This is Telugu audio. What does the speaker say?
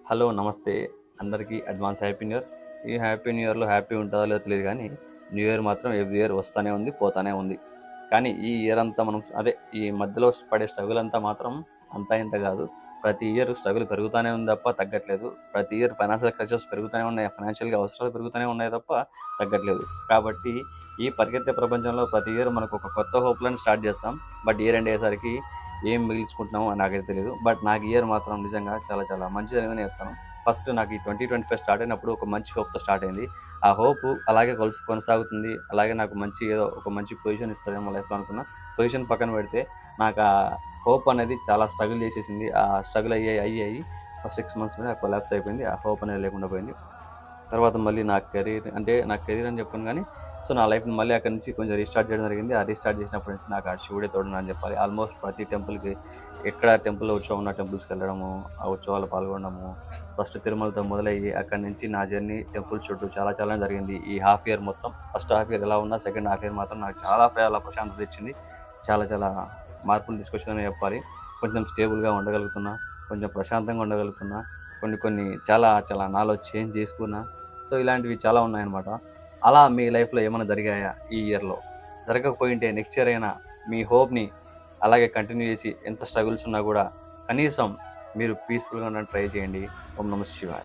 హలో నమస్తే అందరికీ అడ్వాన్స్ హ్యాపీ న్యూ ఇయర్. ఈ హ్యాపీ న్యూ ఇయర్‌లో హ్యాపీ ఉంటదో లేదో తెలీదు గానీ, న్యూ ఇయర్ మాత్రం ఎవ్రీ ఇయర్ వస్తానే ఉంది, పోతానే ఉంది. కానీ ఈ ఇయర్ అంతా మనం ఈ మధ్యలో పడే స్ట్రగుల్ అంతా మాత్రం అంతా ఇంత గాదు. ప్రతి ఇయర్ స్ట్రగుల్ పెరుగుతానే ఉంది తప్ప తగ్గట్లేదు. ప్రతి ఇయర్ ఫైనాన్షియల్ క్రైసిస్ పెరుగుతూనే ఉన్నాయి. ఫైనాన్షియల్‌గా అవసరాలు పెరుగుతూనే ఉన్నాయి తప్ప తగ్గట్లేదు. కాబట్టి ఈ పరిగెత్తే ప్రపంచంలో ప్రతి ఇయర్ మనకు ఒక కొత్త హోప్‌లను స్టార్ట్ చేస్తాం. బట్ ఇయర్ ఎండ్ అయ్యేసరికి ఏం మిగిల్చుకుంటున్నామో నాకైతే తెలీదు. బట్ నాకు ఇయర్ మాత్రం నిజంగా చాలా చాలా మంచి జరిగిందని చెప్తాను. ఫస్ట్ నాకు ఈ 2025 స్టార్ట్ అయినప్పుడు ఒక మంచి హోప్‌తో స్టార్ట్ అయింది. ఆ హోప్ అలాగే కొనసాగుతుంది. అలాగే నాకు ఏదో ఒక మంచి పొజిషన్ ఇస్తదేమో లైఫ్‌లో అనుకున్నా. పొజిషన్ పక్కన పెడితే నాకు ఆ హోప్ అనేది చాలా స్ట్రగుల్ చేసేసింది. ఆ స్ట్రగుల్ అయ్యి ఒక 6 మంత్స్ మీద కొలాప్స్ అయిపోయింది. ఆ హోప్ అనేది లేకుండా పోయింది. తర్వాత మళ్ళీ నా కెరీర్ అని చెప్పను గానీ, నా లైఫ్‌ని మళ్ళీ అక్కడి నుంచి కొంచెం రీస్టార్ట్ చేయడం జరిగింది. ఆ రీస్టార్ట్ చేసినప్పటి నుంచి నాకు ఆ శివుడే తోడున్నాడని చెప్పాలి. ఆల్మోస్ట్ ప్రతి టెంపుల్‌కి ఎక్కడ టెంపుల్‌లో ఉత్సవం ఉన్న టెంపుల్స్‌కెళ్ళడము, ఆ ఉత్సవాల్లో పాల్గొనడము, ఫస్ట్ తిరుమలతో మొదలయ్యి అక్కడి నుంచి నా జర్నీ టెంపుల్ చుట్టూ చాలా చాలా జరిగింది. ఈ హాఫ్ ఇయర్ మొత్తం. ఫస్ట్ హాఫ్ ఇయర్ ఎలా ఉన్నా సెకండ్ హాఫ్ ఇయర్ మాత్రం నాకు చాలా ప్రశాంతత ఇచ్చింది. చాలా చాలా మార్పులు తీసుకొచ్చిందనే చెప్పాలి. కొంచెం స్టేబుల్‌గా ఉండగలుగుతున్నా, కొంచెం ప్రశాంతంగా ఉండగలుగుతున్నా, కొన్ని కొన్ని చాలా చాలా నాలో చేంజ్ చేసుకున్నా. ఇలాంటివి చాలా ఉన్నాయన్నమాట. అలా మీ లైఫ్‌లో ఏమన్నా జరిగాయా ఈ ఇయర్‌లో? జరగకపోయుంటే నెక్స్ట్ ఇయర్ అయినా మీ హోప్‌ని అలాగే కంటిన్యూ చేసి ఎంత స్ట్రగుల్స్ ఉన్నా గూడా కనీసం మీరు పీస్‌ఫుల్‌గా ఉండడానికి ట్రై చేయండి. ఓం నమః శివాయ.